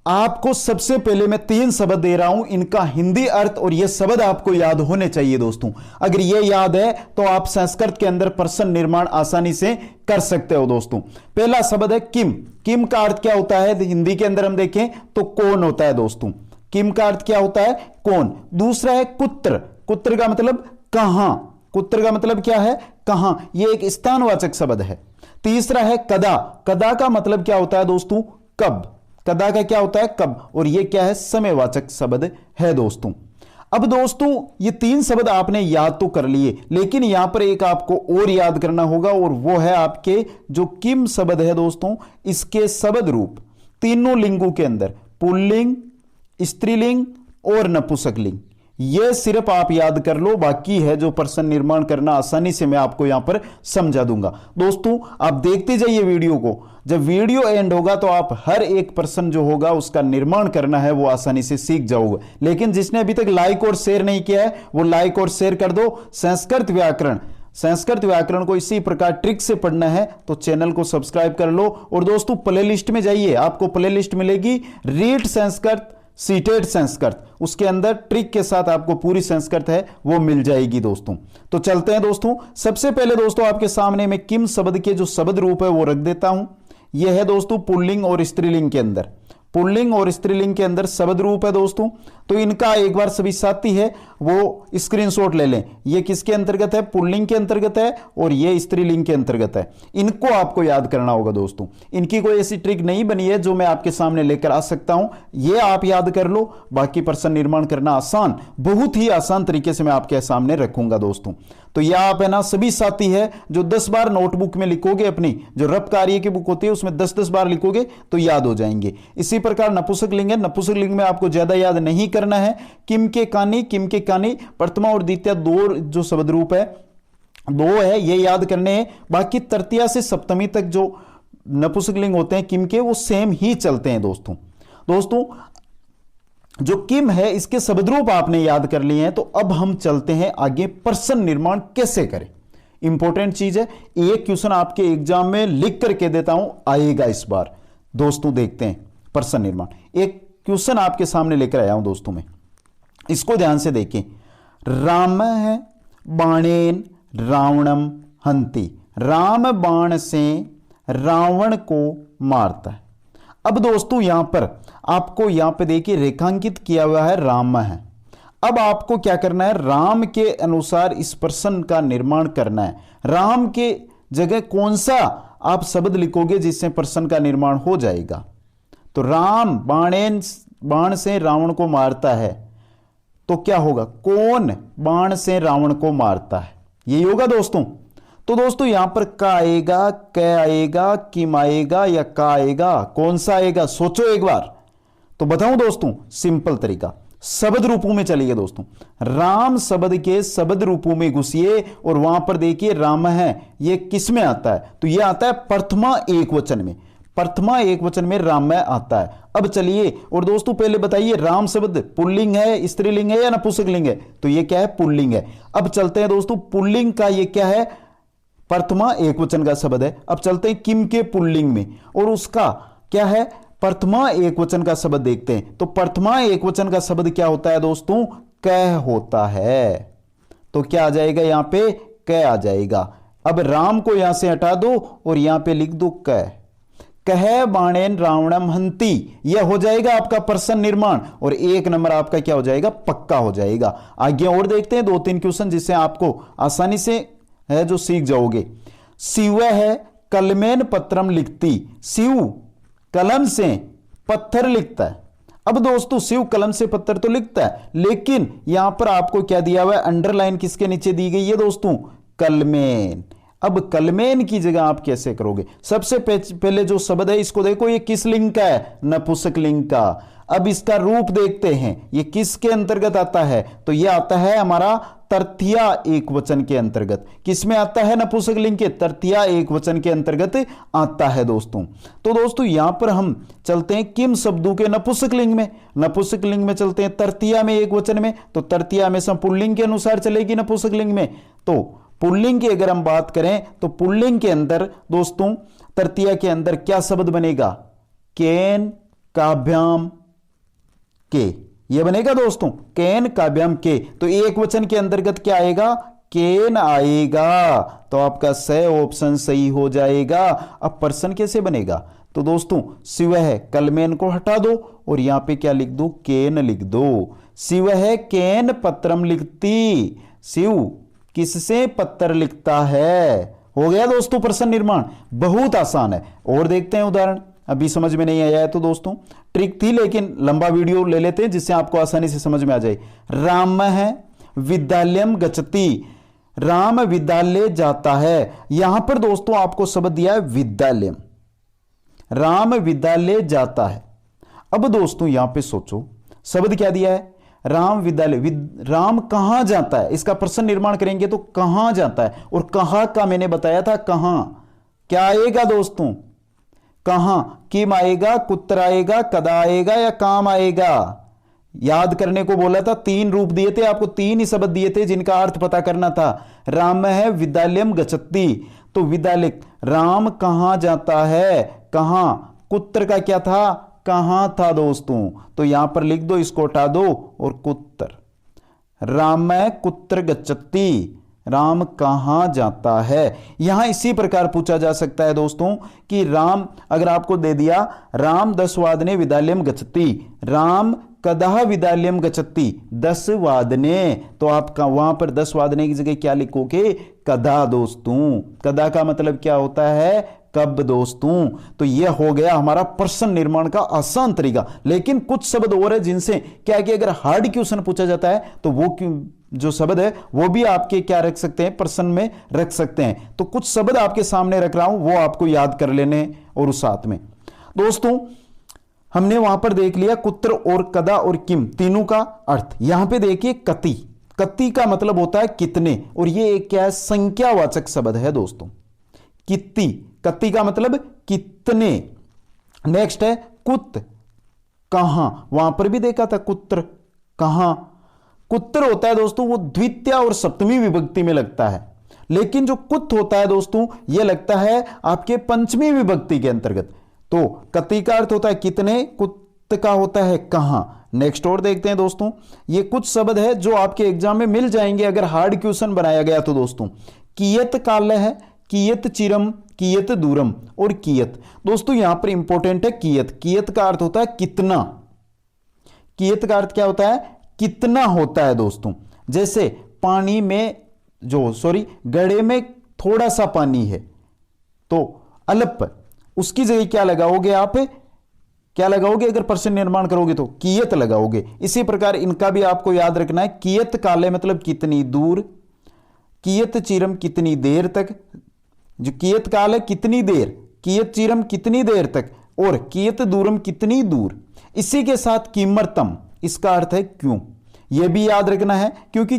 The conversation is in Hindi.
आपको सबसे पहले मैं 3 शब्द दे रहा हूं, इनका हिंदी अर्थ और ये शब्द आपको याद होने चाहिए दोस्तों। अगर ये याद है तो आप संस्कृत के अंदर प्रश्न निर्माण आसानी से कर सकते हो दोस्तों। पहला शब्द है किम। किम का अर्थ क्या होता है? हिंदी के अंदर हम देखें तो कौन होता है दोस्तों। किम का अर्थ क्या होता है? कौन। दूसरा है कुत्र। कुत्र का मतलब कहां। कुत्र का मतलब क्या है? कहां। यह एक स्थानवाचक शब्द है। तीसरा है कदा। कदा का मतलब क्या होता है दोस्तों? कब। कदा का क्या होता है? कब। और यह क्या है? समयवाचक शब्द है दोस्तों। अब दोस्तों ये 3 शब्द आपने याद तो कर लिए, लेकिन यहां पर एक आपको और याद करना होगा, और वो है आपके जो किम शब्द है दोस्तों, इसके शब्द रूप तीनों लिंगों के अंदर, पुल्लिंग, स्त्रीलिंग और नपुंसकलिंग। यह सिर्फ आप याद कर लो, बाकी है जो प्रश्न निर्माण करना आसानी से मैं आपको यहां पर समझा दूंगा। दोस्तों आप देखते जाइए वीडियो को, जब वीडियो एंड होगा तो आप हर एक प्रश्न जो होगा उसका निर्माण करना है वो आसानी से सीख जाओगे। लेकिन जिसने अभी तक लाइक और शेयर नहीं किया है वो लाइक और शेयर कर दो। संस्कृत व्याकरण को इसी प्रकार ट्रिक से पढ़ना है तो चैनल को सब्सक्राइब कर लो। और दोस्तों प्लेलिस्ट में जाइए, आपको प्लेलिस्ट मिलेगी रीड संस्कृत, सीटेड संस्कृत, उसके अंदर ट्रिक के साथ आपको पूरी संस्कृत है वो मिल जाएगी दोस्तों। तो चलते हैं दोस्तों। सबसे पहले दोस्तों आपके सामने मैं किम शब्द के जो शब्द रूप है वो रख देता हूं। यह है दोस्तों पुल्लिंग और स्त्रीलिंग के अंदर, पुल्लिंग और स्त्रीलिंग के अंदर शब्द रूप है दोस्तों। तो इनका एक बार सभी साथी है वो स्क्रीनशॉट ले लें। ये किसके अंतर्गत है? पुल्लिंग के अंतर्गत है और ये स्त्रीलिंग के अंतर्गत है। इनको आपको याद करना होगा दोस्तों। इनकी कोई ऐसी ट्रिक नहीं बनी है जो मैं आपके सामने लेकर आ सकता हूं, ये आप याद कर लो। बाकी प्रश्न निर्माण करना आसान, बहुत ही आसान तरीके से मैं आपके सामने रखूंगा दोस्तों। तो यह आप है ना सभी साथी है जो 10 बार नोटबुक में लिखोगे, अपनी जो रफ कार्य की बुक होती है उसमें 10-10 बार लिखोगे तो याद हो जाएंगे। इसी प्रकार नपुंसकलिंग है, नपुंसकलिंग में आपको ज्यादा याद नहीं करना है। किम के कानी, किम के कानी, प्रथमा और द्वितीय दो जो शब्द रूप है, दो है, ये याद करने हैं। बाकी तृतीया से सप्तमी तक जो नपुंसकलिंग होते हैं किम के, वो सेम ही चलते हैं दोस्तों। जो किम है इसके शब्द रूप आपने याद कर लिए हैं। तो अब हम चलते हैं आगे, प्रश्न निर्माण कैसे करें। इंपॉर्टेंट चीज है, एक क्वेश्चन आपके एग्जाम में लिख करके देता हूं, आएगा इस बार दोस्तों। देखते हैं प्रश्न निर्माण। एक क्वेश्चन आपके सामने लेकर आया हूं दोस्तों मैं, इसको ध्यान से देखें। राम है बाणेन रावणम हंति। राम बाण से रावण को मारता है। अब दोस्तों यहां पर आपको यहां पे देखिए रेखांकित किया हुआ है राम है। अब आपको क्या करना है? राम के अनुसार इस प्रश्न का निर्माण करना है। राम के जगह कौन सा आप शब्द लिखोगे जिससे प्रश्न का निर्माण हो जाएगा? तो राम बाण से रावण को मारता है, तो क्या होगा? कौन बाण से रावण को मारता है, यही होगा दोस्तों। तो दोस्तों यहां पर का आएगा, क आएगा, किम आएगा या का आएगा? कौन सा आएगा? सोचो एक बार। तो बताऊं दोस्तों सिंपल तरीका, शब्द रूपों में चलिए दोस्तों। राम शब्द के शब्द रूपों में घुसिए और वहां पर देखिए राम है, ये किस में आता है? तो ये आता है प्रथमा एक वचन में। प्रथमा एक वचन में राम आता है। अब चलिए और दोस्तों पहले बताइए, राम शब्द पुल्लिंग है, स्त्रीलिंग है या नपुंसकलिंग है? तो ये क्या है? पुल्लिंग है। अब चलते हैं दोस्तों, पुल्लिंग का ये क्या है? प्रथमा एक वचन का शब्द है। अब चलते हैं किम के पुल्लिंग में, और उसका क्या है? प्रथमा एक वचन का शब्द देखते हैं। तो प्रथमा एक वचन का शब्द क्या होता है दोस्तों? कह होता है। तो क्या आ जाएगा? यहां पे कह आ जाएगा। अब राम को यहां से हटा दो और यहां पे लिख दो कह। कह बाणेन रावणम हंति, यह हो जाएगा आपका प्रश्न निर्माण, और 1 नंबर आपका क्या हो जाएगा? पक्का हो जाएगा। आगे और देखते हैं 2-3 क्वेश्चन जिससे आपको आसानी से है जो सीख जाओगे। शिव है कलमेन पत्रम लिखती। शिव कलम से पत्थर लिखता है। अब दोस्तों शिव कलम से पत्थर तो लिखता है, लेकिन यहां पर आपको क्या दिया हुआ है? अंडरलाइन किसके नीचे दी गई है दोस्तों? कलमेन। अब कलमेन की जगह आप कैसे करोगे? सबसे पहले जो शब्द है इसको देखो, ये किस लिंग का है? नपुंसकलिंग का। अब इसका रूप देखते हैं, ये किसके अंतर्गत आता है? तो ये आता है हमारा तृतीया एक वचन के अंतर्गत। किसमें आता है? नपुंसकलिंग के तृतीया एक वचन के अंतर्गत आता है दोस्तों। तो दोस्तों यहां पर हम चलते हैं किम शब्दों के नपुंसकलिंग में। नपुंसकलिंग में चलते हैं तृतीया में एक वचन में, तो तृतीया में सब पुल्लिंग के अनुसार चलेगी नपुंसकलिंग में। तो पुल्लिंग की अगर हम बात करें तो पुल्लिंग के अंदर दोस्तों तृतीया के अंदर क्या शब्द बनेगा? केन, काभ्याम के, ये बनेगा दोस्तों केन काभ्याम के। तो एक वचन के अंतर्गत क्या आएगा, केन आएगा। तो आपका स ऑप्शन सही हो जाएगा। अब पर्सन कैसे बनेगा, तो दोस्तों शिव है, कल में इनको हटा दो और यहां पे क्या लिख दो, केन लिख दो। शिव है केन पत्रम लिखती, शिव किससे पत्र लिखता है। हो गया दोस्तों पर्सन निर्माण, बहुत आसान है। और देखते हैं उदाहरण, अभी समझ में नहीं आया है तो दोस्तों ट्रिक थी, लेकिन लंबा वीडियो ले लेते हैं जिससे आपको आसानी से समझ में आ जाए। राम है विद्यालयम गच्छति, राम विद्यालय जाता है। यहां पर दोस्तों आपको शब्द दिया है विद्यालयम, राम विद्यालय जाता है। अब दोस्तों यहां पे सोचो शब्द क्या दिया है, राम विद्यालय, राम कहां जाता है, इसका पर्सन निर्माण करेंगे तो कहां जाता है। और कहां का मैंने बताया था, कहां क्या आएगा दोस्तों, कहां किम आएगा, कुत्र आएगा, कदा आएगा या काम आएगा। याद करने को बोला था, तीन रूप दिए थे आपको, तीन ही शब्द दिए थे जिनका अर्थ पता करना था। राम है विद्यालयम गच्छति, तो विद्यालय राम कहां जाता है, कहां, कुत्र का क्या था, कहां था दोस्तों। तो यहां पर लिख दो, इसको हटा दो और कुत्र, राम कुत्र गच्छति, राम कहां जाता है। यहां इसी प्रकार पूछा जा सकता है दोस्तों कि राम अगर आपको दे दिया, राम 10 वादने विद्यालयम गच्छति, राम कदा विद्यालयम गच्छति, 10 वादने। तो आपका वहां पर 10 वादने की जगह क्या लिखोगे, कदा दोस्तों। कदा का मतलब क्या होता है, कब दोस्तों। तो यह हो गया हमारा पर्सन निर्माण का आसान तरीका। लेकिन कुछ शब्द और है जिनसे क्या है कि अगर हार्ड क्वेश्चन पूछा जाता है तो वो जो शब्द है वो भी आपके क्या रख सकते हैं, पर्सन में रख सकते हैं। तो कुछ शब्द आपके सामने रख रहा हूं, वो आपको याद कर लेने। और उस साथ में दोस्तों हमने वहां पर देख लिया कुत्र और कदा और किम तीनों का अर्थ। यहां पे देखिए कति, कति का मतलब होता है कितने, और ये एक क्या है, संख्यावाचक शब्द है दोस्तों। कित्ती, कति का मतलब कितने। नेक्स्ट है कुत, कहां, वहां पर भी देखा था कुत्र, कहां। कुत्र होता है दोस्तों वो द्वितीय और सप्तमी विभक्ति में लगता है, लेकिन जो कुत होता है दोस्तों यह लगता है आपके पंचमी विभक्ति के अंतर्गत। तो कति का अर्थ होता है कितने, कुत का होता है कहां। नेक्स्ट और देखते हैं दोस्तों, ये कुछ शब्द है जो आपके एग्जाम में मिल जाएंगे अगर हार्ड क्वेश्चन बनाया गया तो दोस्तों। कियत काल्य है, कियत चिरम, कियत दूरम और कियत। दोस्तों यहां पर इंपॉर्टेंट है कियत। कियत का अर्थ होता है कितना, कियत का अर्थ क्या होता है, कितना होता है दोस्तों। जैसे पानी में घड़े में थोड़ा सा पानी है तो अल्प, उसकी जगह क्या लगाओगे आप, क्या लगाओगे अगर पर्सन निर्माण करोगे तो कियत लगाओगे। इसी प्रकार इनका भी आपको याद रखना है। कियत काले मतलब कितनी दूर, कियत चिरम कितनी देर तक, जो कियत काल है कितनी देर, कियत चिरम कितनी देर तक, और कियत दूरम कितनी दूर। इसी के साथ किमर्थम, इसका अर्थ है क्यों, यह भी याद रखना है क्योंकि